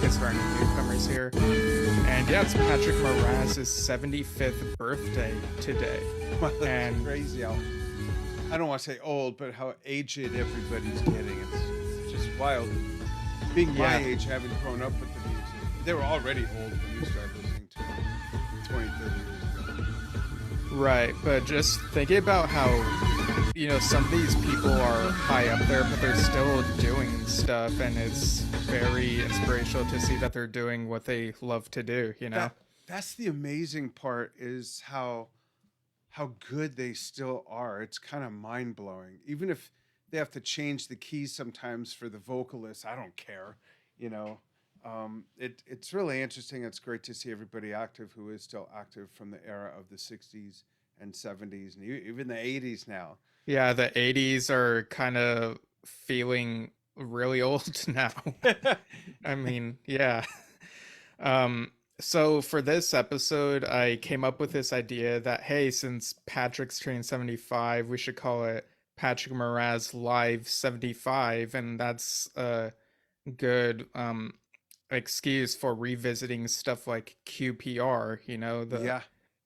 because there are any newcomers here. And yeah, it's Patrick Moraz's 75th birthday today. Well, that's And crazy how I don't want to say old, but how aged everybody's getting. It's just wild. Being my yeah, age, having grown up with the music, they were already old when we started listening to it 20, 30 years ago. right. But just thinking about how, some of these people are high up there, but they're still doing stuff. And it's very inspirational to see that they're doing what they love to do. That that's the amazing part is how good they still are. It's kind of mind blowing. Even if they have to change the keys sometimes for the vocalists, I don't care. You know, it's really interesting. It's great to see everybody active who is still active from the era of the '60s and '70s and even the '80s now. Yeah, the 80s are kind of feeling really old now. I mean, yeah. Um, so for this episode, I came up with this idea that hey, since Patrick's turning 75, we should call it Patrick Moraz Live 75, and that's a good excuse for revisiting stuff like QPR, the Yeah,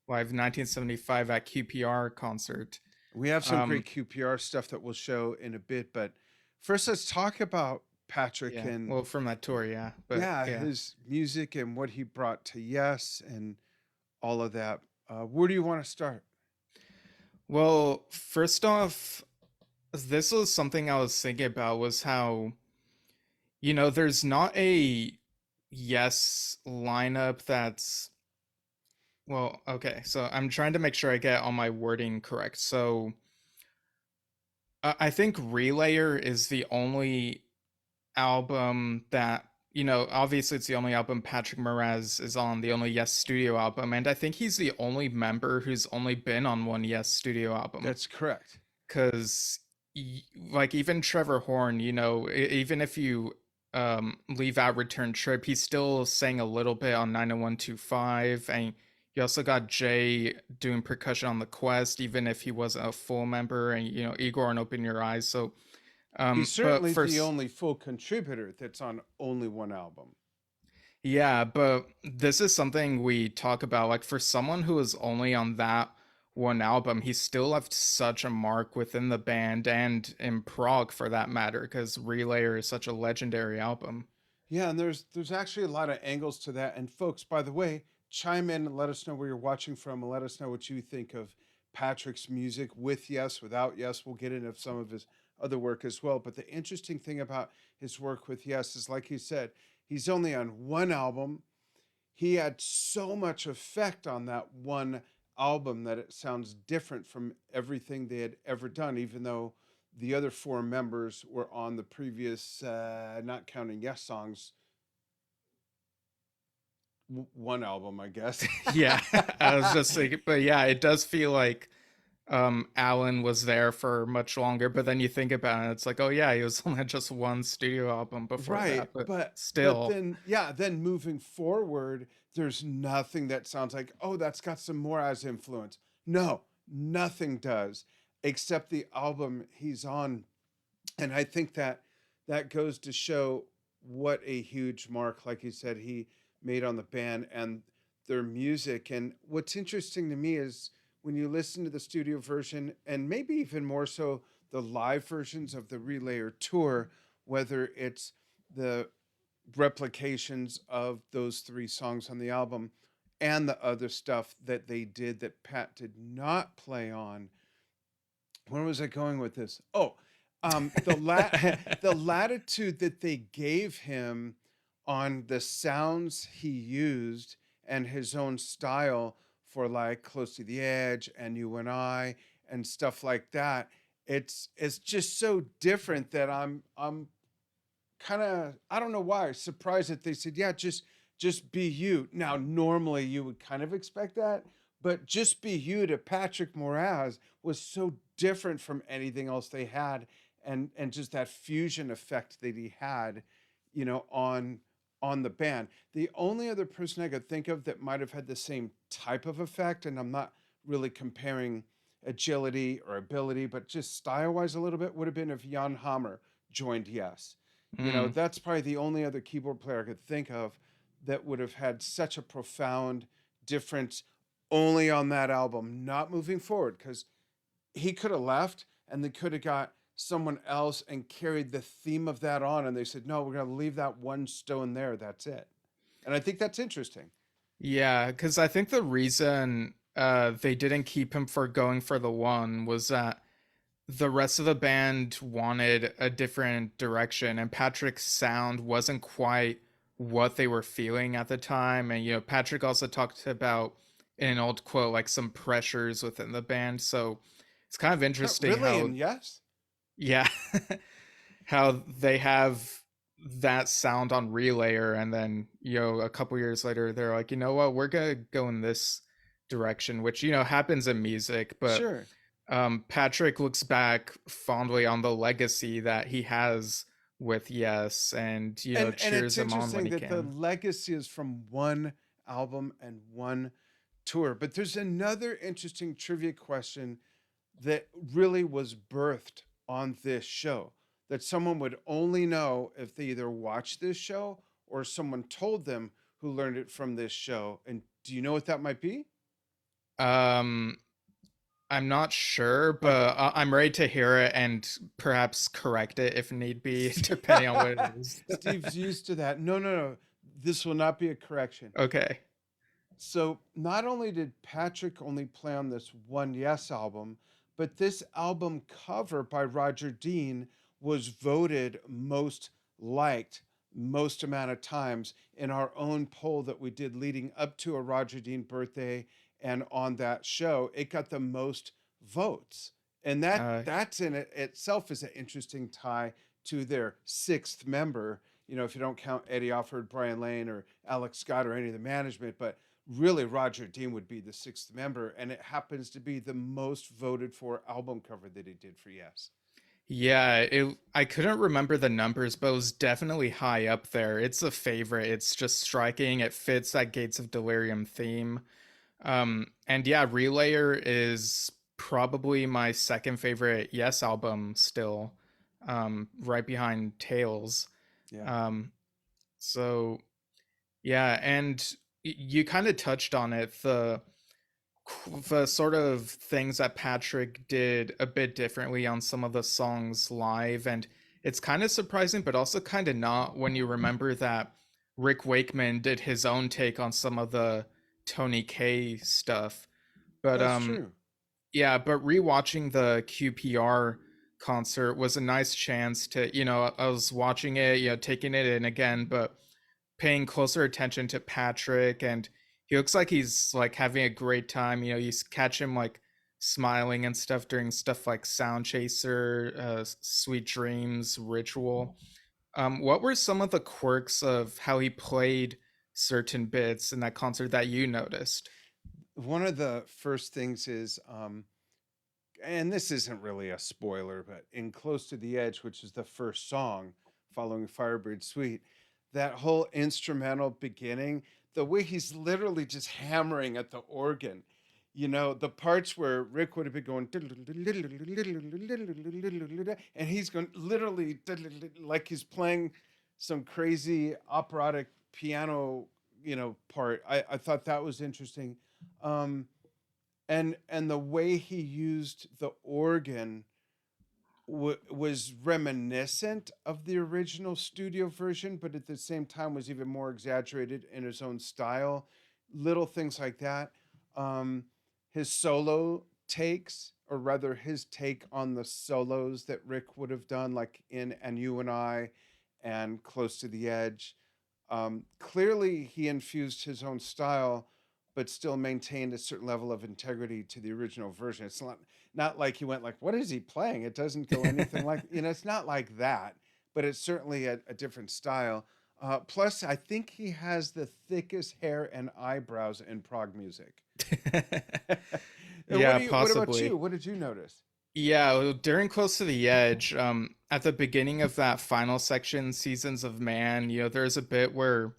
live 1975 at QPR concert. we have some Um, great QPR stuff that we'll show in a bit, but first let's talk about Patrick yeah, and well, from that tour, yeah, but yeah, yeah. his music and what he brought to Yes and all of that. Where do you want to start? Well, first off, this was something I was thinking about was how, there's not a yes lineup that's, well, okay, so I'm trying to make sure I get all my wording correct. So I think Relayer is the only album that, obviously it's the only album Patrick Moraz is on, the only Yes studio album, and I think he's the only member who's only been on one Yes studio album. That's correct. Because like even Trevor Horn, even if you leave out Return Trip, he still sang a little bit on 90125, and you also got Jay doing percussion on The Quest, even if he wasn't a full member, and Igor on Open Your Eyes. So He's but certainly the only full contributor that's on only one album. yeah, but this is something we talk about. Like for someone who was only on that one album, he still left such a mark within the band and in prog for that matter, because Relayer is such a legendary album. Yeah, and there's actually a lot of angles to that. And folks, by the way, chime in and let us know where you're watching from and let us know what you think of Patrick's music with Yes, without Yes. We'll get into some of his other work as well. But the interesting thing about his work with Yes is like you said, he's only on one album. He had so much effect on that one album that it sounds different from everything they had ever done, even though the other four members were on the previous, not counting Yes songs, one album, I guess. Yeah, I was just thinking, but yeah, it does feel like Alan was there for much longer, but then you think about it, it's like, oh yeah, he was only just one studio album before Right, that, but but still. then yeah, then moving forward, there's nothing that sounds like, oh, that's got some Moraz influence. No, nothing does, except the album he's on. And I think that that goes to show what a huge mark, like you said, he made on the band and their music. And what's interesting to me is when you listen to the studio version, and maybe even more so the live versions of the Relayer tour, whether it's the replications of those three songs on the album and the other stuff that they did that Pat did not play on. Where was I going with this? Oh, the latitude that they gave him on the sounds he used and his own style for like Close to the Edge and You and I and stuff like that. It's just so different that I'm kind of, I don't know why, surprised that they said, yeah, just be you. Now normally you would kind of expect that, but just be you to Patrick Moraz was so different from anything else they had, and just that fusion effect that he had, on the band. The only other person I could think of that might have had the same type of effect, and I'm not really comparing agility or ability, but just style wise a little bit, would have been if Jan Hammer joined Yes. Mm. That's probably the only other keyboard player I could think of that would have had such a profound difference only on that album, not moving forward, because he could have left and they could have got someone else and carried the theme of that on. And they said, no, we're going to leave that one stone there. That's it. And I think that's interesting. Yeah, because I think the reason they didn't keep him for going for the one was that the rest of the band wanted a different direction, and Patrick's sound wasn't quite what they were feeling at the time. And Patrick also talked about in an old quote like some pressures within the band. So it's kind of interesting Really? how, And yes. yeah, how they have that sound on Relayer, and then a couple years later they're like, you know what, we're gonna go in this direction, which happens in music. But Sure. Patrick looks back fondly on the legacy that he has with Yes, and And it's cheers him on when interesting he that the can. legacy is from one album and one tour. But there's another interesting trivia question that really was birthed on this show that someone would only know if they either watched this show or someone told them who learned it from this show. And do you know what that might be? um I'm not sure, Okay. but I'm ready to hear it and perhaps correct it if need be, depending on what it is. Steve's used to that. No, no, no. This will not be a correction. Okay. So not only did Patrick only play on this one Yes album, but this album cover by Roger Dean was voted most liked most amount of times in our own poll that we did leading up to a Roger Dean birthday, and on that show it got the most votes. And Uh, that's in it itself is an interesting tie to their sixth member, if you don't count Eddie Offord, Brian Lane, or Alex Scott, or any of the management. But really Roger Dean would be the sixth member, and it happens to be the most voted for album cover that he did for Yes. yeah, I couldn't remember the numbers, but it was definitely high up there. It's a favorite. It's just striking. It fits that Gates of Delirium theme. And yeah, Relayer is probably my second favorite Yes album still, right behind Tales. Yeah. Um, so yeah, and you kind of touched on it, the sort of things that Patrick did a bit differently on some of the songs live, and it's kind of surprising, but also kind of not when you remember that Rick Wakeman did his own take on some of the Tony K stuff. But That's true. yeah, but rewatching the QPR concert was a nice chance to, I was watching it, taking it in again, but paying closer attention to Patrick, and he looks like he's like having a great time. You catch him like smiling and stuff during stuff like Sound Chaser, Sweet Dreams, Ritual. What were some of the quirks of how he played certain bits in that concert that you noticed? One of the first things is and this isn't really a spoiler, but in Close to the Edge, which is the first song following Firebird Suite, that whole instrumental beginning, the way he's literally just hammering at the organ, the parts where Rick would have been going, and he's going literally like he's playing some crazy operatic piano, part. I thought that was interesting. Um, and the way he used the organ was reminiscent of the original studio version, but at the same time was even more exaggerated in his own style. Little things like that. Um, his solo takes, or rather his take on the solos that Rick would have done, like in And You and I and Close to the Edge. Clearly, he infused his own style, but still maintained a certain level of integrity to the original version. It's not like he went like, "What is he playing?" It doesn't go anything like it's not like that, but it's certainly a different style. Plus, I think he has the thickest hair and eyebrows in prog music. And Yeah, what about you? possibly. What did you notice? Yeah, well, during Close to the Edge, at the beginning of that final section, Seasons of Man, there's a bit where,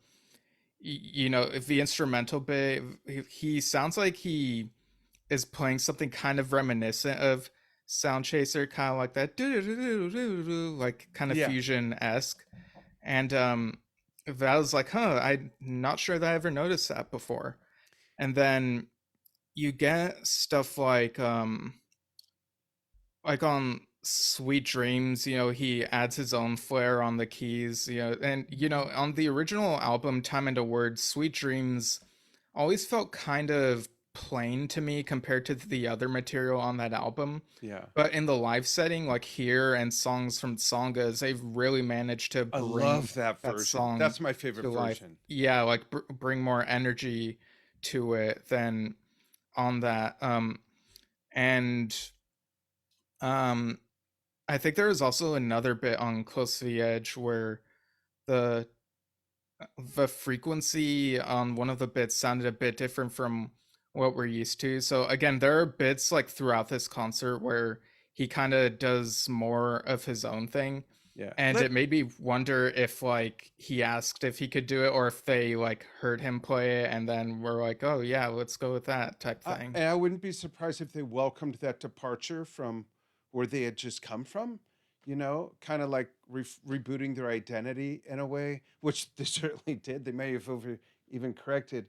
if the instrumental bit, he sounds like he is playing something kind of reminiscent of sound chaser, kind of like that, like kind of Yeah, fusion esque. And that was like, huh, I'm not sure that I ever noticed that before. And then you get stuff like on Sweet Dreams, he adds his own flair on the keys, and on the original album Time and a Word, Sweet Dreams always felt kind of plain to me compared to the other material on that album. yeah. But in the live setting, like here and songs from Songas, they've really managed to I bring love that that version. song That's my favorite to life. version. Yeah, like bring more energy to it than on that. And um, I think there was also another bit on Close to the Edge where the the frequency on one of the bits sounded a bit different from what we're used to. So again, there are bits like throughout this concert where he kind of does more of his own thing. Yeah. And it made me wonder if like he asked if he could do it or if they like heard him play it and then were like, "Oh yeah, let's go with that" type thing. And I wouldn't be surprised if they welcomed that departure from where they had just come from, kind of like rebooting their identity in a way, which they certainly did. They may have even corrected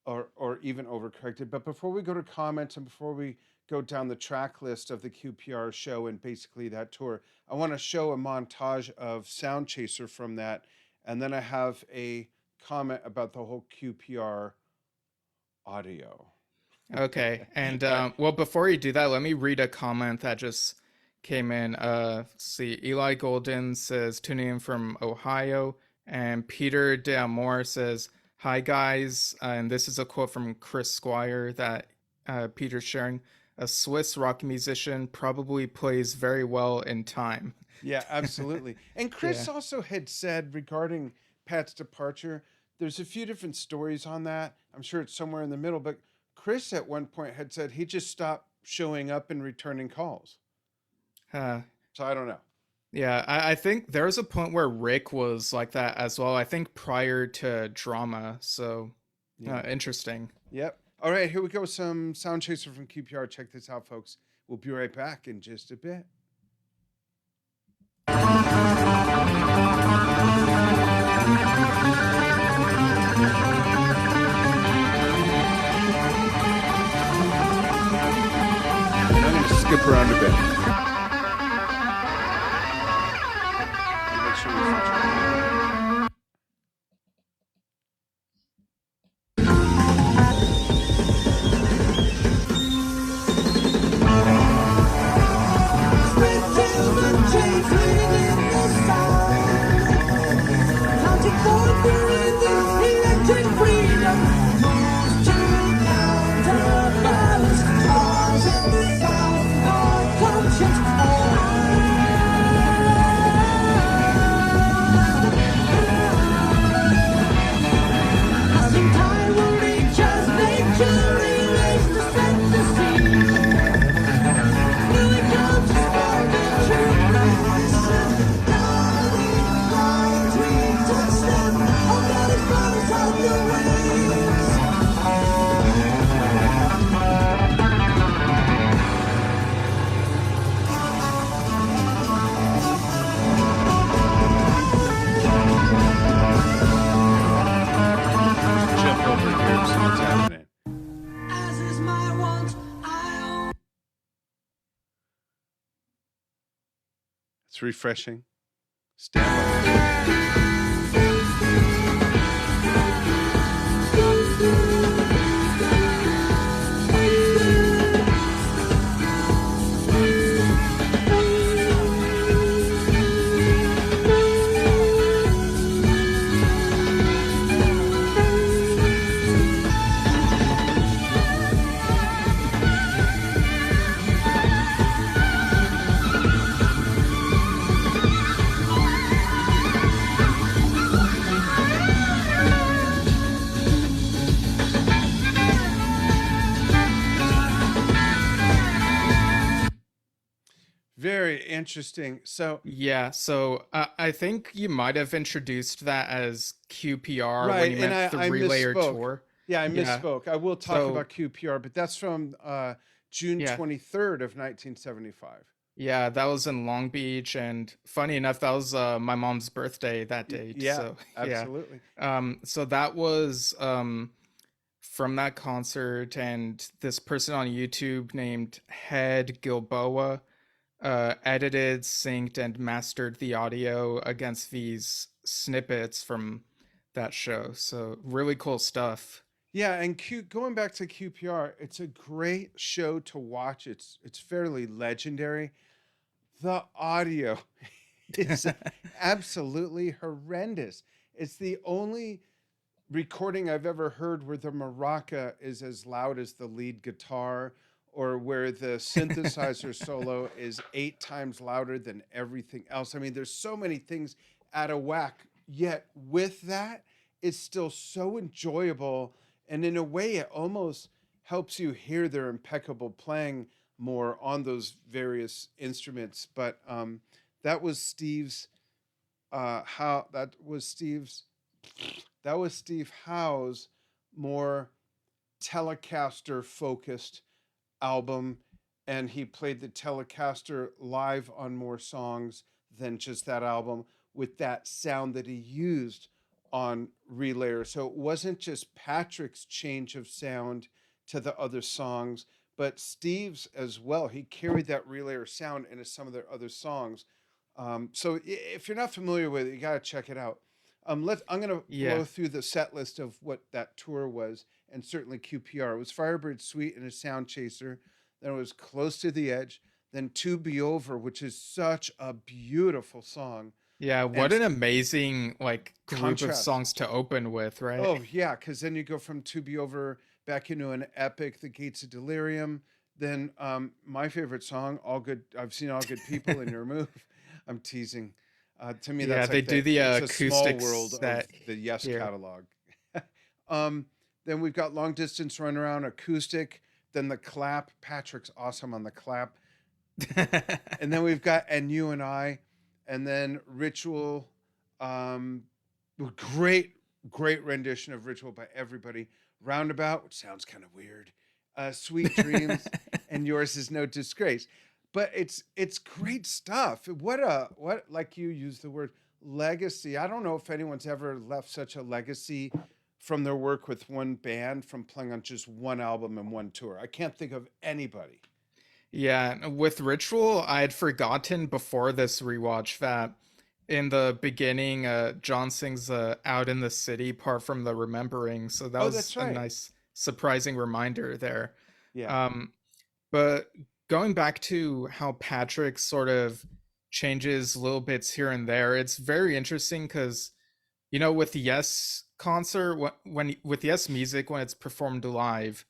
or even overcorrected. But before we go to comments and before we go down the track list of the QPR show and basically that tour, I want to show a montage of Sound Chaser from that. And then I have a comment about the whole QPR audio. Okay. And All right. well, before you do that, let me read a comment that just came in. Let's see. Eli Golden says tuning in from Ohio, and Peter De Amor says, "Hi guys," and this is a quote from Chris Squire that Peter's sharing. A Swiss rock musician probably plays very well in time. Yeah, absolutely. And Yeah. Chris also had said regarding Pat's departure, there's a few different stories on that. I'm sure it's somewhere in the middle, but Chris at one point had said he just stopped showing up and returning calls. Uh, So I don't know. yeah, I think there was a point where Rick was like that as well. I think prior to Drama. So Yeah. interesting. Yep. All right, here we go. Some Sound Chaser from QPR. Check this out, folks. We'll be right back in just a bit. And I'm going to skip around a bit. Make sure we feature. Jump over here, see what's happening. It's refreshing. Stand by. Very interesting. So, Yeah, so I think you might have introduced that as QPR when right, you and meant I three layer misspoke. tour. Yeah, I Yeah. misspoke. I will talk So about QPR, but that's from June Yeah. 23rd of 1975. Yeah, that was in Long Beach, and funny enough, that was my mom's birthday that date. Yeah, So yeah, absolutely. so that was from that concert, and this person on YouTube named Head Gilboa edited, synced, and mastered the audio against these snippets from that show. So really cool stuff. Yeah, and going back to QPR, it's a great show to watch. It's fairly legendary. The audio is absolutely horrendous. It's the only recording I've ever heard where the maraca is as loud as the lead guitar, or where the synthesizer solo is 8 times louder than everything else. I mean, there's so many things out of whack, yet with that, it's still so enjoyable. And in a way, it almost helps you hear their impeccable playing more on those various instruments. But that was Steve's, how that was Steve Howe's more Telecaster focused album, and he played the Telecaster live on more songs than just that album, with that sound that he used on Relayer. So it wasn't just Patrick's change of sound to the other songs, but Steve's as well. He carried that Relayer sound into some of their other songs. So if you're not familiar with it, you got to check it out. I'm gonna Yeah. blow through the set list of what that tour was, and certainly QPR. It was Firebird Suite and a Sound Chaser. Then it was Close to the Edge. Then To Be Over, which is such a beautiful song, Yeah, and what an amazing like group of contrast. songs to open with, right? Oh yeah, because then you go from To Be Over back into an epic, The Gates of Delirium. Then my favorite song, All Good. I've seen All Good People in Your Move. I'm teasing. To me, Yeah, that's they like do the the it's a small acoustic world of set the Yes here. catalog. um, then we've got Long Distance Runaround acoustic. Then the clap. Patrick's awesome on the clap. And then we've got And You and I, and then Ritual. Um, great, great rendition of Ritual by everybody. Roundabout, which sounds kind of weird. Sweet Dreams, and Yours Is No Disgrace. But it's great stuff. What like you use the word legacy. I don't know if anyone's ever left such a legacy from their work with one band, from playing on just one album and one tour. I can't think of anybody. Yeah, with Ritual, I had forgotten before this rewatch that in the beginning, John sings Out in the City part from the Remembering. So that Oh, was that's a right. nice, surprising reminder there. Yeah. Um, but going back to how Patrick sort of changes little bits here and there, it's very interesting because with the Yes concert, when with Yes music, when it's performed live,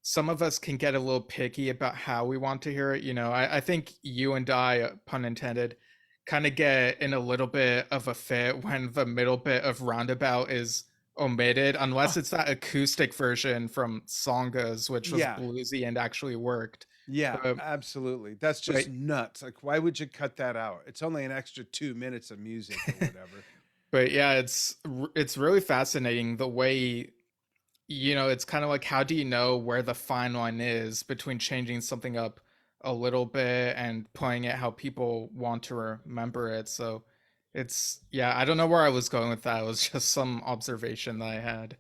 some of us can get a little picky about how we want to hear it. I think you and I, pun intended, kind of get in a little bit of a fit when the middle bit of Roundabout is omitted, unless Oh, it's that acoustic version from Songas, which was yeah. bluesy and actually worked. Yeah, But absolutely. That's just but nuts. Like, why would you cut that out? It's only an extra 2 minutes of music or whatever. but yeah, it's really fascinating the way it's kind of like, how do you know where the fine line is between changing something up a little bit and playing it how people want to remember it? So yeah, I don't know where I was going with that. It was just some observation that I had.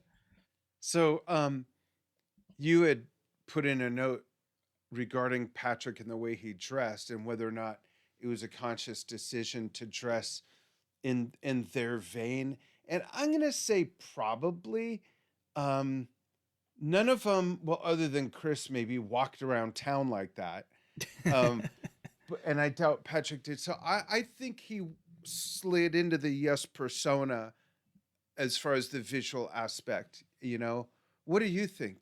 So, you had put in a note regarding Patrick and the way he dressed, and whether or not it was a conscious decision to dress in their vein. And I'm gonna say probably. Um, None of them, well, other than Chris, maybe walked around town like that. Um, and I doubt Patrick did. So I think he slid into the Yes persona as far as the visual aspect. What do you think?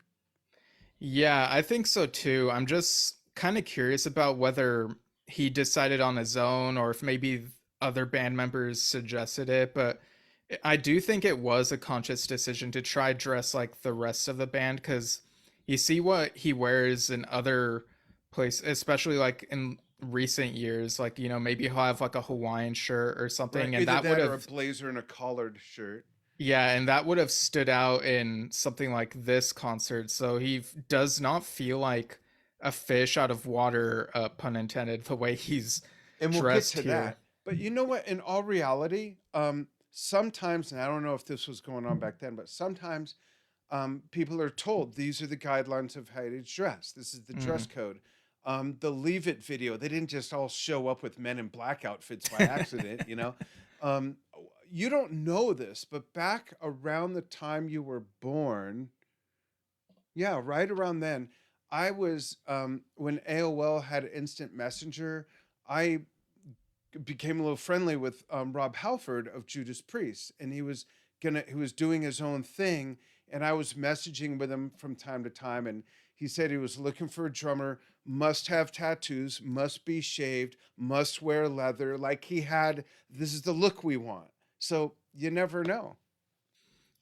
Yeah, I think so too. I'm just kind of curious about whether he decided on his own or if maybe other band members suggested it, but I do think it was a conscious decision to try dress like the rest of the band, because you see what he wears in other places, especially like in recent years, like maybe he'll have like a Hawaiian shirt or Right, something, and either that would that or a have blazer and a collared shirt. yeah, and that would have stood out in something like this concert. So he does not feel like a fish out of water, pun intended, the way he's And we'll get dressed to here. that. But you know what? In all reality, sometimes, and I don't know if this was going on back then, but sometimes people are told these are the guidelines of how to dress. This is the dress Mm. code. The Leave It video, they didn't just all show up with men in black outfits by accident, you know. Um, you don't know this, but back around the time you were born, yeah, right around then, I was when AOL had instant messenger, I became a little friendly with Rob Halford of Judas Priest, and he was doing his own thing, and I was messaging with him from time to time, and he said he was looking for a drummer, must have tattoos, must be shaved, must wear leather, like he had. This is the look we want. So you never know.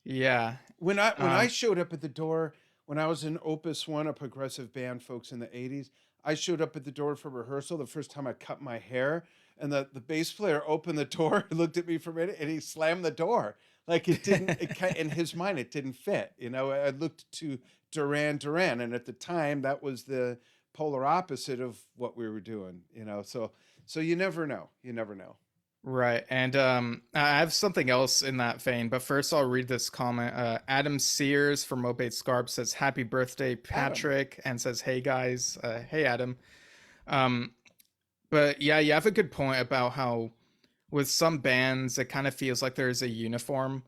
Yeah. When I Um, showed up at the door when I was in Opus One, a progressive band, folks in the '80s, I showed up at the door for rehearsal the first time I cut my hair, and the bass player opened the door, looked at me for a minute, and he slammed the door. Like it didn't. In his mind, it didn't fit. You know, I looked to Duran Duran, and at the time, that was the polar opposite of what we were doing. You know, so you never know. You never know. right. And I have something else in that vein, but first I'll read this comment. Adam Sears from Obey Scarp says, "Happy birthday, Adam, Patrick," and says, "Hey guys." Hey, Adam. Um, but yeah, you have a good point about how with some bands it kind of feels like there's a uniform.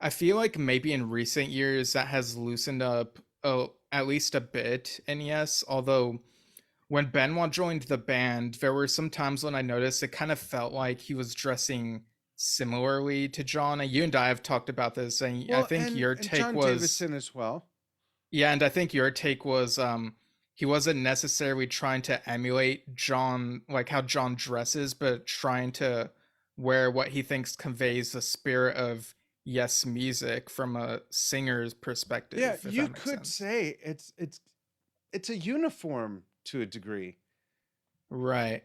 I feel like maybe in recent years that has loosened up, at least a bit in Yes, although when Benoit joined the band, there were some times when I noticed it kind of felt like he was dressing similarly to John. And you and I have talked about this, and I well, think and your and take John was, Davison as well. yeah, and I think your take was he wasn't necessarily trying to emulate John, like how John dresses, but trying to wear what he thinks conveys the spirit of Yes music from a singer's Yeah, perspective, if you that makes could sense. say it's a uniform to a degree. Right.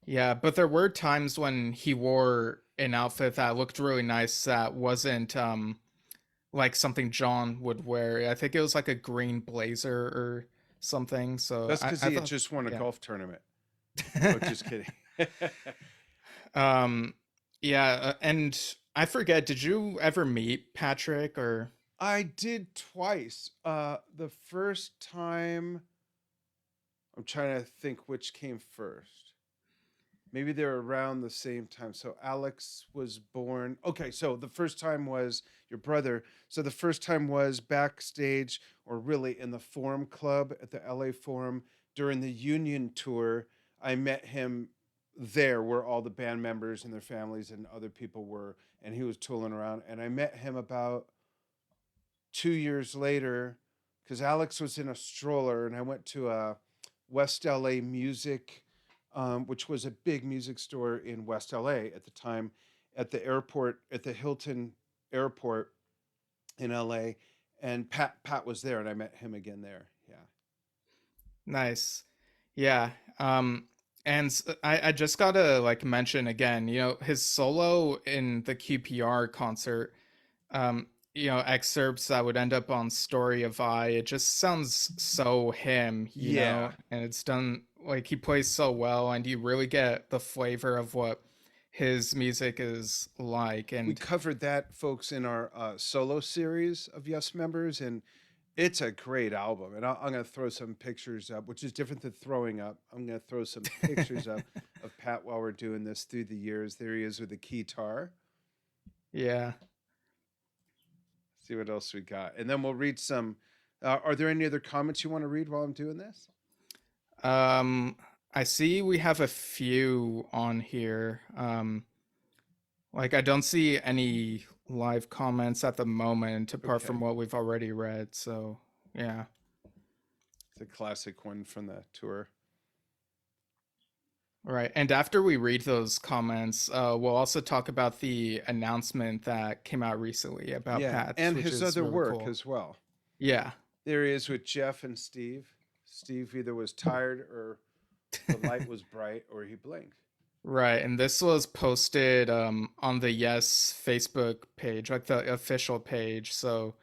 Yeah, but there were times when he wore an outfit that looked really nice that wasn't like something John would wear. I think it was like a green blazer or something. So That's because I he had thought, just won a yeah. golf tournament. Oh, just kidding. um yeah, and I forget, did you ever meet Patrick or I did twice. The first time, I'm trying to think which came first. Maybe they're around the same time. So Alex was born. Okay, so the first time was your brother. So the first time was backstage, or really in the Forum Club at the LA Forum during the Union tour. I met him there where all the band members and their families and other people were, and he was tooling around. And I met him about 2 years later because Alex was in a stroller, and I went to a West LA Music, which was a big music store in West LA at the time, at the airport, at the Hilton Airport in LA. And Pat was there, and I met him again there. Yeah. nice? Yeah. And I just gotta like mention again, his solo in the QPR concert, um, excerpts that would end up on Story of I. It just sounds so him, Yeah. and it's done like he plays so well, and you really get the flavor of what his music is like. We And covered that, folks, in our solo series of Yes members, and it's a great album. And I'm going to throw some pictures up, which is different than throwing up. I'm going to throw some pictures up of Pat while we're doing this through the years. There he is with the guitar. yeah. See what else we got. And then we'll read some. Are there any other comments you want to read while I'm doing this? Um, I see we have a few on here. Like I don't see any live comments at the moment apart from Okay. what we've already read. So yeah. It's a classic one from the tour. Right. And after we read those comments, we'll also talk about the announcement that came out recently about Yeah. Pat's, And which his is other really work cool. as well. Yeah. There he is with Jeff and Steve. Steve either was tired or the light was bright or he blinked. Right. And this was posted on the Yes Facebook page, like the official page. So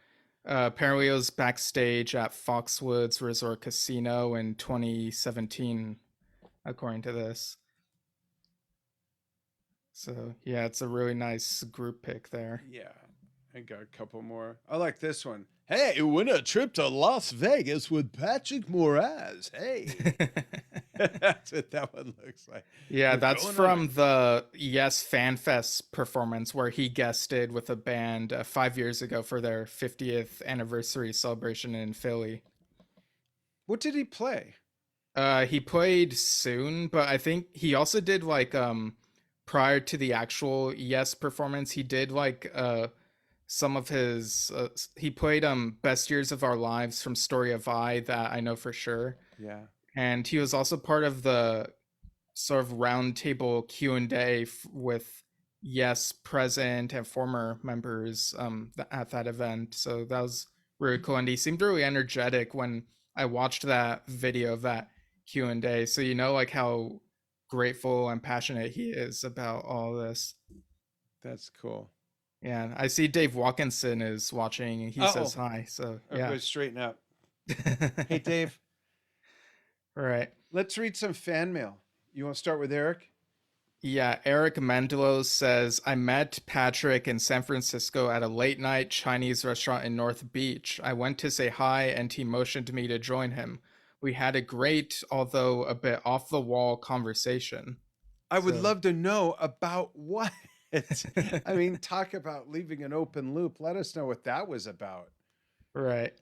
Apparently, it was backstage at Foxwoods Resort Casino in 2017, according to this. So yeah, it's a really nice group pick there. Yeah, I got a couple more. I like this one. Hey, win a trip to Las Vegas with Patrick Moraz. Hey. That's what that one looks like. Yeah, We're that's going on a from the Yes Fan Fest performance where he guested with a band 5 years ago for their 50th anniversary celebration in Philly. What did he play? He played soon, but I think he also did like prior to the actual Yes performance, he did like some of his he played Best Years of Our Lives from Story of I that I know for sure. Yeah. And he was also part of the sort of roundtable Q&A with Yes present and former members at that event. So that was really cool, and he seemed really energetic when I watched that video of that Q&A. So you know, like how grateful and passionate he is about all this. That's cool. Yeah, I see Dave Watkinson is watching and he says Oh, hi. So yeah. everybody straighten up. Hey, Dave, All right. let's read some fan mail. You want to start with Eric? Yeah, Eric Mendelos says, I met Patrick in San Francisco at a late night Chinese restaurant in North Beach. I went to say hi and he motioned me to join him. We had a great, although a bit off the wall conversation. I would So, love to know about what. I mean, talk about leaving an open loop. Let us know what that was about. right.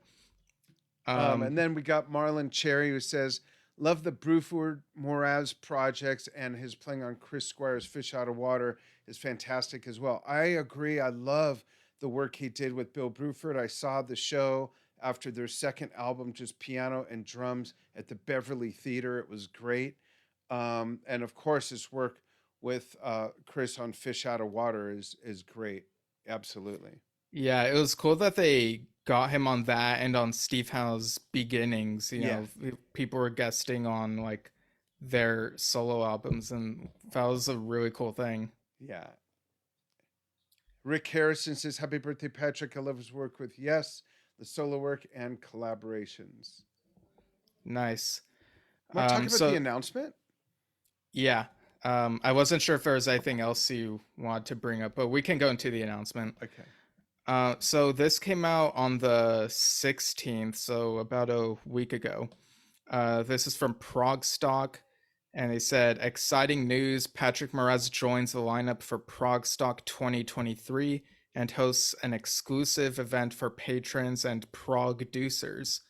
And then we got Marlon Cherry who says, love the Bruford Moraz projects and his playing on Chris Squire's Fish Out of Water is fantastic as well. I agree. I love the work he did with Bill Bruford. I saw the show after their second album, just piano and drums at the Beverly Theater. It was great. And of course, his work with Chris on Fish Out of Water is great. Absolutely. Yeah, it was cool that they got him on that and on Steve Howe's Beginnings. You Yeah. know, people were guesting on like their solo albums, and that was a really cool thing. Yeah. Rick Harrison says, happy birthday, Patrick. I love his work with Yes, the solo work and collaborations. Nice. Want to talk about the So announcement? yeah, I wasn't sure if there was anything else you wanted to bring up, but we can go into the announcement. Okay. So this came out on the 16th, so about a week ago. This is from Prague Stock, and they said, exciting news. Patrick Moraz joins the lineup for Prague Stock 2023 and hosts an exclusive event for patrons and Prague-ducers.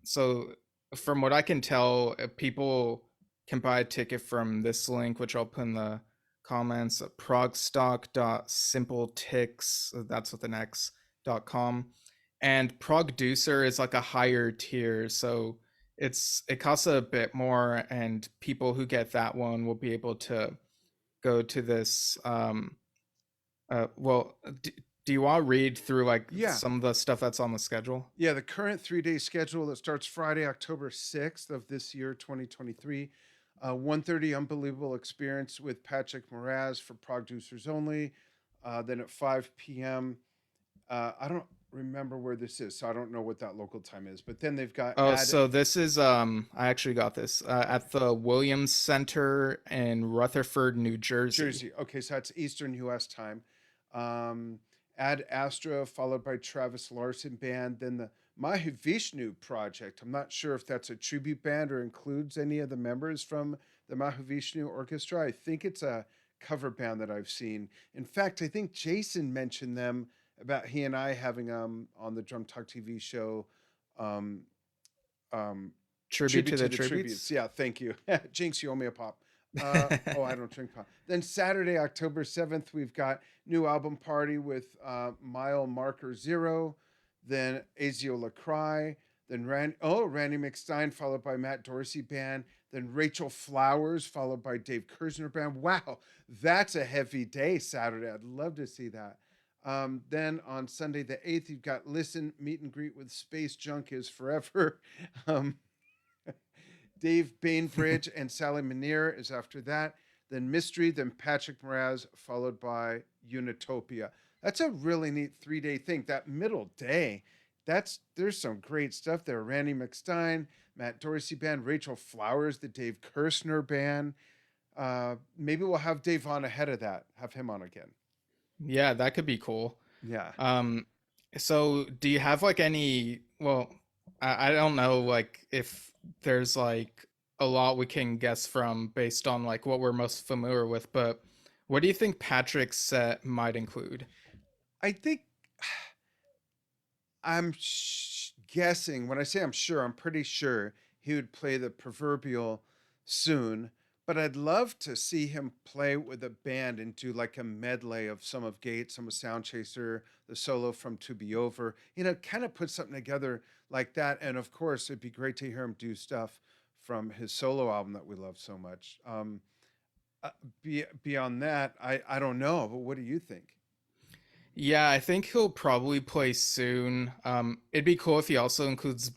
So from what I can tell, people can buy a ticket from this link, which I'll put in the comments, progstock.simpletix, that's with an X.com. And Progducer is like a higher tier, so it costs a bit more, and people who get that one will be able to go to this well, do you want to read through like Yeah. some of the stuff that's on the schedule? Yeah. The current 3 day schedule that starts Friday, October 6th of this year, 2023. 1:30 Unbelievable Experience with Patrick Moraz for producers only. Then at 5 p.m. I don't remember where this is, so I don't know what that local time is. But then they've got Oh, so this is I actually got this at the Williams Center in Rutherford, New Jersey. Jersey. Okay, so that's Eastern U.S. time. Um, Ad Astra, followed by Travis Larson Band. Then the Mahavishnu Project. I'm not sure if that's a tribute band or includes any of the members from the Mahavishnu Orchestra. I think it's a cover band that I've seen. In fact, I think Jason mentioned them about he and I having on the Drum Talk TV show um, um, Tribute tribute to to the the tributes. tributes. Yeah, thank you. Jinx, you owe me a pop. Oh, I don't drink pop. Then Saturday, October 7th, we've got new album party with Mile Marker Zero, then Azio Lacry, then Randy McStein, followed by Matt Dorsey Band, then Rachel Flowers, followed by Dave Kersner Band. Wow, that's a heavy day Saturday. I'd love to see that. Then on Sunday the 8th, you've got Listen, Meet and Greet with Space Junk is Forever. Um, Dave Bainbridge and Sally Manier is after that. Then Mystery, then Patrick Moraz, followed by Unitopia. That's a really neat 3 day thing. That middle day, there's some great stuff there. Randy McStein, Matt Dorsey band, Rachel Flowers, the Dave Kirshner band. Maybe we'll have Dave on ahead of that. Have him on again. Yeah, that could be cool. Yeah. Um, so do you have like any, well, I don't know like if there's like a lot we can guess from based on like what we're most familiar with, but what do you think Patrick's set might include? I think guessing. When I say I'm sure, I'm pretty sure he would play the proverbial soon. But I'd love to see him play with a band and do like a medley of some of Gates, some of Sound Chaser, the solo from To Be Over. Kind of put something together like that. And of course, it'd be great to hear him do stuff from his solo album that we love so much. Uh, Beyond that, I don't know. But what do you think? Yeah, I think he'll probably play soon. It'd be cool if he also includes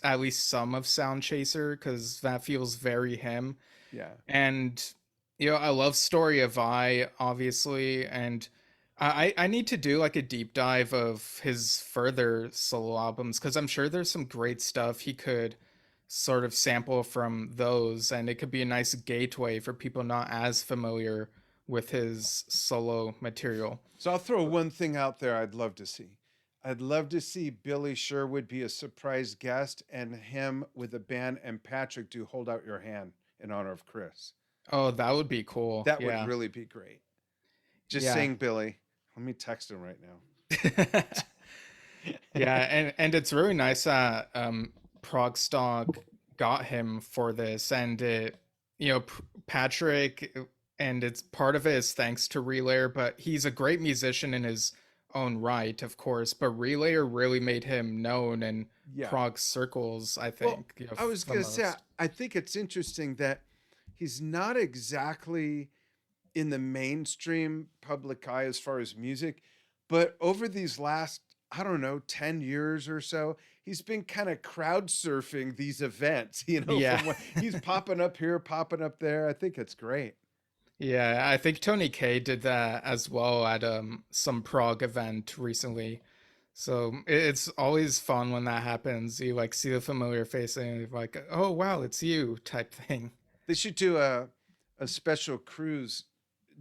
at least some of Sound Chaser because that feels very him. Yeah. And I love Story of I, obviously, and I need to do like a deep dive of his further solo albums because I'm sure there's some great stuff he could sort of sample from those, and it could be a nice gateway for people not as familiar with his solo material. So I'll throw one thing out there I'd love to see. I'd love to see Billy Sherwood be a surprise guest and him with the band and Patrick do Hold Out Your Hand in honor of Chris. Oh, that would be cool. That would Yeah. really be great. Just Yeah. saying, Billy. Let me text him right Yeah, now. and it's really nice that Progstock got him for this, and Patrick, and it's part of it is thanks to Relayer, but he's a great musician in his own right, of course. But Relayer really made him known in Yeah. prog circles, I Well, think, I was the going to say, most. I think it's interesting that he's not exactly in the mainstream public eye as far as music, but over these last, I don't know, 10 years or so, he's been kind of crowd surfing these events, Yeah. from what he's popping up here, popping up there. I think it's great. Yeah, I think Tony K did that as well at some prog event recently. So it's always fun when that happens. You like see the familiar face and you're like, "Oh wow, it's you" type thing. They should do a special cruise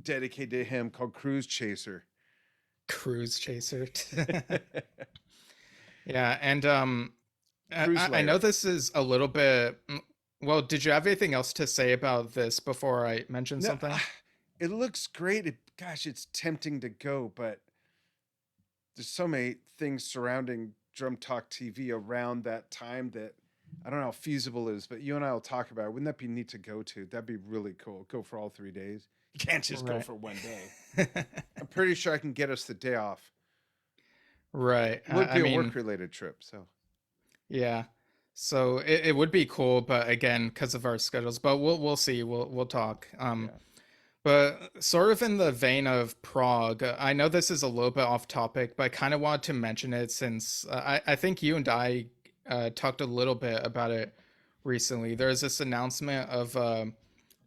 dedicated to him called Cruise Chaser. Cruise chaser. Yeah, and Cruise I know Layer. this is a little bit. Well, did you have anything else to say about this before I mention No, something? it looks great. Gosh, it's tempting to go, but there's so many things surrounding Drum Talk TV around that time that I don't know how feasible it is, but you and I will talk about it. Wouldn't that be neat to go to? That'd be really cool. Go for all 3 days. You can't just go Right. for one day. I'm pretty sure I can get us the day off. Right. It would I be a mean, work related trip. So, yeah. So it would be cool, but again, because of our schedules. But we'll see. We'll talk. yeah. But sort of in the vein of Prague, I know this is a little bit off topic, but I kind of wanted to mention it since I think you and I talked a little bit about it recently. There's this announcement of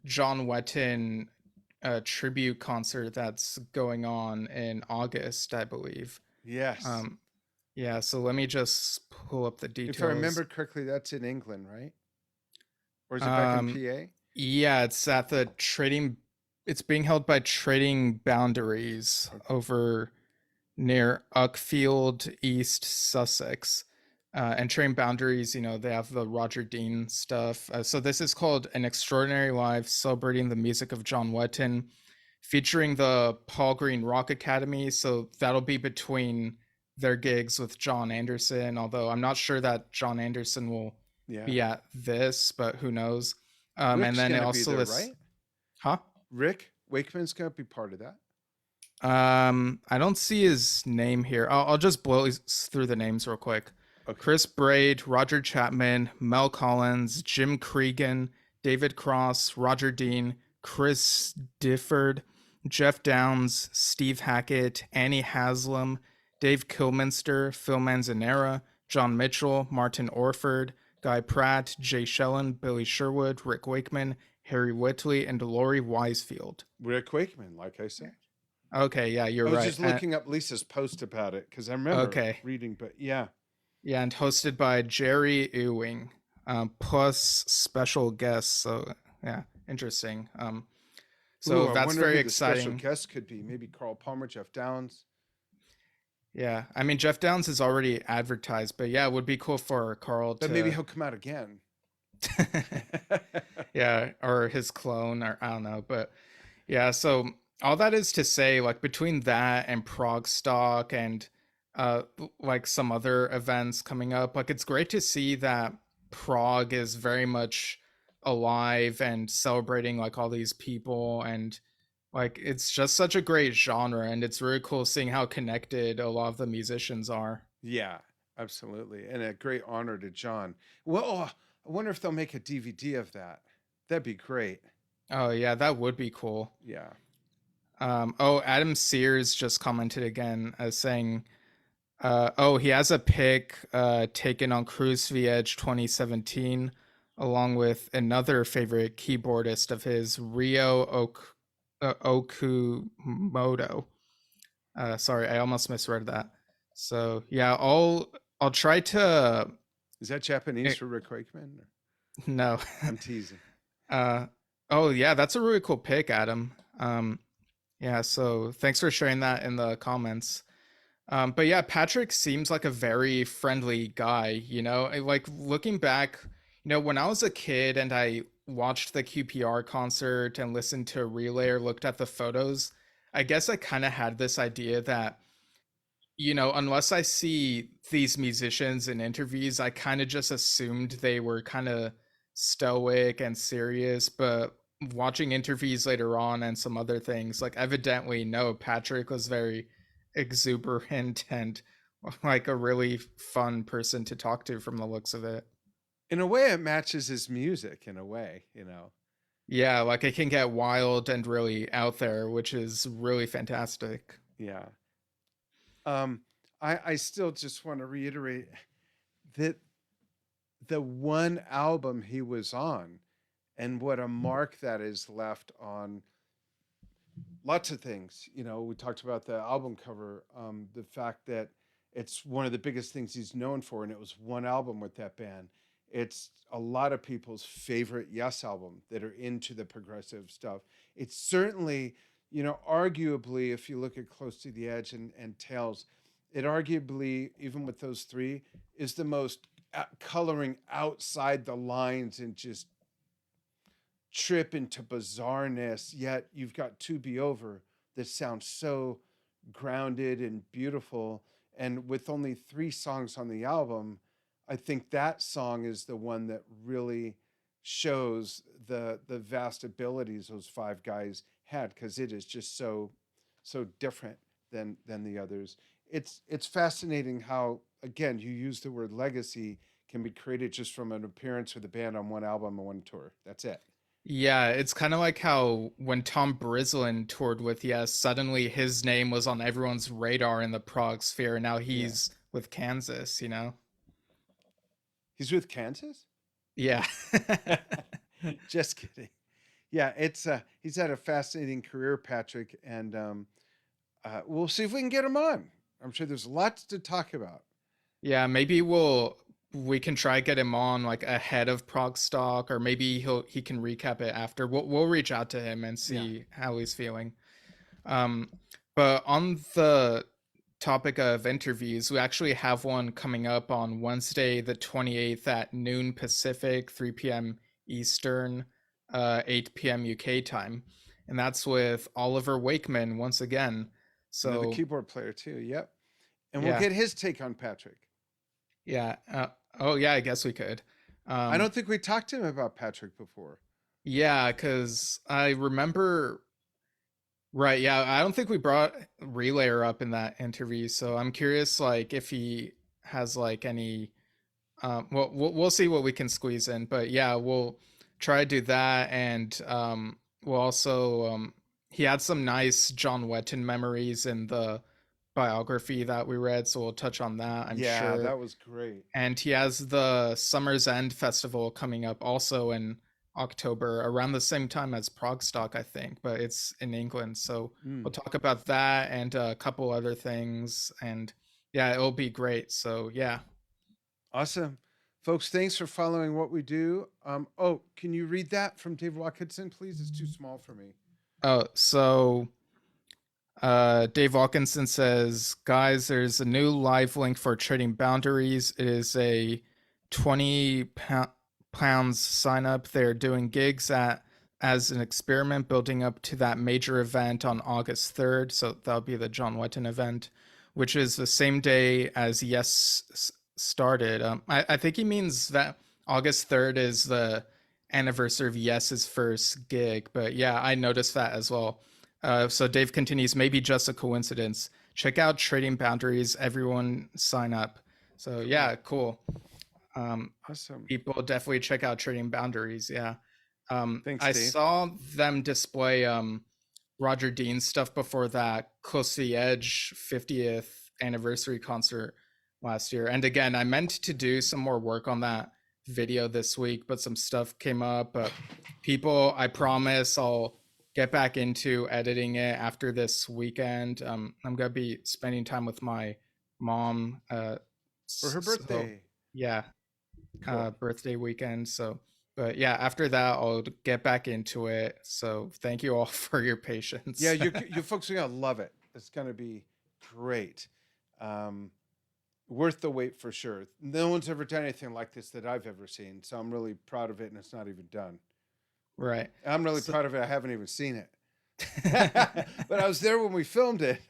John Wetton tribute concert that's going on in August, I believe. Yes. Um, yeah, so let me just pull up the If I details. remember correctly, that's in England, right? Or is it back in Um, PA? yeah, it's at the trading. It's being held by Trading Boundaries Okay. over near Uckfield, East Sussex. And Trading Boundaries, they have the Roger Dean stuff. So this is called An Extraordinary Life, celebrating the music of John Wetton, featuring the Paul Green Rock Academy. So that'll be between their gigs with John Anderson, although I'm not sure that John Anderson will Yeah. be at this, but who knows? And Rick's then it going to be also there, lists, right? huh? Rick Wakeman's going to be part of that. I don't see his name here. I'll just blow through the names real quick. Okay. Chris Braid, Roger Chapman, Mel Collins, Jim Cregan, David Cross, Roger Dean, Chris Difford, Jeff Downs, Steve Hackett, Annie Haslam, Dave Kilminster, Phil Manzanera, John Mitchell, Martin Orford, Guy Pratt, Jay Shellen, Billy Sherwood, Rick Wakeman, Harry Whitley, and Laurie Wisefield. Rick Wakeman, like I said. Okay, yeah, you're I was right. just looking up Lisa's post about it because I remember Okay, reading, but yeah. yeah, and hosted by Jerry Ewing, plus special guests. So yeah, interesting. Ooh, So I that's wonder very who the special exciting. guest could be. Maybe Carl Palmer, Jeff Downs. Yeah, I mean Jeff Downs is already advertised, but yeah, it would be cool for Carl But maybe to, he'll come out again. yeah, or his clone, or I don't know, but yeah. So all that is to say, like between that and Prague Stock and like some other events coming up, like it's great to see that Prague is very much alive and celebrating like all these people, and like it's just such a great genre, and it's really cool seeing how connected a lot of the musicians are. Yeah, absolutely. And a great honor to John. Well, oh, I wonder if they'll make a DVD of that. That'd be great. Oh yeah, that would be cool. Yeah. Oh, Adam Sears just commented again, saying, oh, he has a pic taken on Cruise v Edge 2017, along with another favorite keyboardist of his, Okumoto. Sorry, I almost misread that. So yeah, I'll try to. Is that Japanese eh, for Rick Wakeman? no. I'm teasing. uh, oh yeah, that's a really cool pic, Adam. Yeah, so thanks for sharing that in the comments. But yeah, Patrick seems like a very friendly guy, Like looking back, when I was a kid and I watched the QPR concert and listened to Relay or looked at the photos, I guess I kind of had this idea that, unless I see these musicians in interviews, I kind of just assumed they were kind of stoic and serious. But watching interviews later on and some other things, like evidently, no, Patrick was very exuberant and like a really fun person to talk to from the looks of it. In a way, it matches his music, in a way, Yeah, like it can get wild and really out there, which is really fantastic. Yeah. Um, I still just want to reiterate that the one album he was on and what a mark that is left on lots of things. We talked about the album cover, the fact that it's one of the biggest things he's known for, and it was one album with that band. It's a lot of people's favorite Yes album that are into the progressive stuff. It's certainly, arguably, if you look at Close to the Edge and Tales, it arguably, even with those three, is the most coloring outside the lines and just trip into bizarreness, yet you've got To Be Over that sounds so grounded and beautiful. And with only three songs on the album, I think that song is the one that really shows the vast abilities those five guys had, because it is just so different than the others. It's fascinating how, again, you use the word legacy can be created just from an appearance with a band on one album and one tour. That's it. Yeah, it's kind of like how when Tom Brislin toured with Yes, suddenly his name was on everyone's radar in the prog sphere, and now Yeah. he's with Kansas. He's with Kansas? Yeah. Just kidding. Yeah, it's he's had a fascinating career, Patrick, and we'll see if we can get him on. I'm sure there's lots to talk about. Yeah, maybe we can try get him on like ahead of prog stock, or maybe he can recap it after. We'll reach out to him and Yeah. see how he's feeling. Um, but on the topic of interviews, we actually have one coming up on Wednesday, the 28th at noon Pacific, 3 p.m. Eastern, 8 p.m. UK time. And that's with Oliver Wakeman once again. Another So, keyboard player too. Yep. And we'll yeah, get his take on Patrick. yeah. Oh, yeah, I guess we could. I Um, don't think we talked to him about Patrick before. yeah, because I remember. Right, yeah, I don't think we brought Relayer up in that interview, so I'm curious, like, if he has like any. Well, we'll see what we can squeeze in, but yeah, we'll try to do that, and we'll also he had some nice John Wetton memories in the biography that we read, so we'll touch on that, I'm Yeah, sure. that was great. And he has the Summer's End Festival coming up also in October, around the same time as Progstock, I think, but it's in England. So we'll Mm, talk about that and a couple other things. And yeah, it'll be great. So yeah. awesome. Folks, thanks for following what we do. Oh, can you read that from Dave Watkinson, please? It's too small for me. Oh, so Dave Wilkinson says, guys, there's a new live link for Trading Boundaries. It is a 20 pounds sign up. They're doing gigs at as an experiment, building up to that major event on August 3rd. So that'll be the John Wetton event, which is the same day as Yes started. I think he means that August 3rd is the anniversary of Yes's first gig. But yeah, I noticed that as well. So Dave continues, maybe just a coincidence. Check out Trading Boundaries. Everyone sign up. So Cool. yeah, cool. Um, Awesome. People definitely check out Trading Boundaries. Yeah. Thanks, I Dave. saw them display Roger Dean's stuff before that Close to the Edge 50th anniversary concert last year. And again, I meant to do some more work on that video this week, but some stuff came up. But people, I promise I'll get back into editing it after this weekend. I'm going to be spending time with my mom. For her So, birthday. yeah, Cool. birthday weekend. So, but yeah, after that, I'll get back into it. So, thank you all for your Yeah, patience. you folks are gonna love it. It's gonna be great. Um, Worth the wait for sure. No one's ever done anything like this that I've ever seen, so I'm really proud of it, and it's not even done. Right. I'm really So, proud of it. I haven't even seen it, but I was there when we filmed it.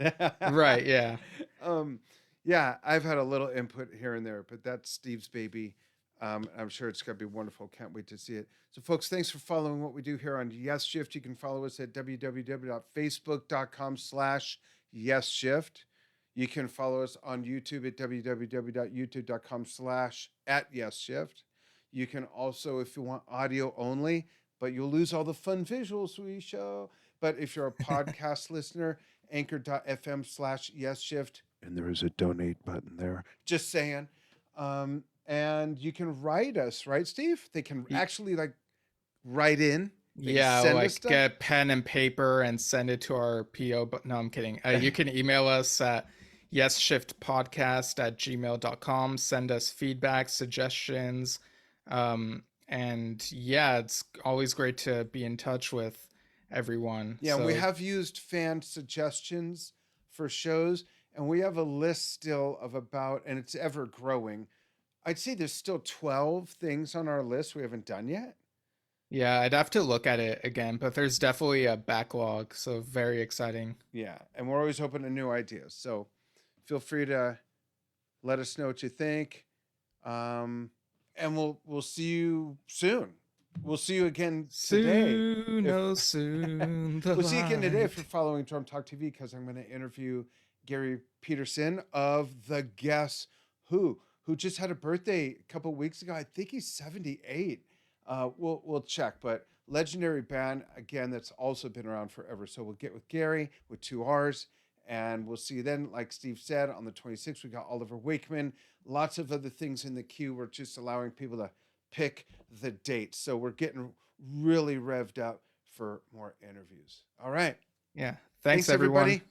right. Yeah. um, yeah, I've had a little input here and there, but that's Steve's baby. I'm sure it's going to be wonderful. Can't wait to see it. So, folks, thanks for following what we do here on Yesshift. You can follow us at www.facebook.com/Yesshift. You can follow us on YouTube at www.youtube.com/@Yesshift. You can also, if you want audio only, but you'll lose all the fun visuals we show. But if you're a podcast listener, anchor.fm/Yesshift, and there is a donate button there. Just saying. And you can write us, right, Steve? They can actually like write in. They can Yeah, send us like stuff. get pen and paper and send it to our PO. But no, I'm kidding. You can email us at yesshiftpodcast@gmail.com. Send us feedback, suggestions. And yeah, it's always great to be in touch with everyone. Yeah, and we So have used fan suggestions for shows, and we have a list still of about, and it's ever growing. I'd say there's still 12 things on our list we haven't done yet. yeah, I'd have to look at it again, but there's definitely a backlog. So very exciting. Yeah, and we're always open to new ideas. So feel free to let us know what you think. And we'll see you soon. We'll see you again today. Soon, If oh soon, the we'll see you again today if you're light. following Drum Talk TV, because I'm going to interview Gary Peterson of the Guess who just had a birthday a couple weeks ago. I think he's 78. We'll check, but legendary band again that's also been around forever. So we'll get with Gary with two R's, and we'll see you then. Like Steve said, on the 26th we got Oliver Wakeman. Lots of other things in the queue. We're just allowing people to pick the date. So we're getting really revved up for more interviews. All right. Yeah. Thanks, Thanks, everyone. everybody.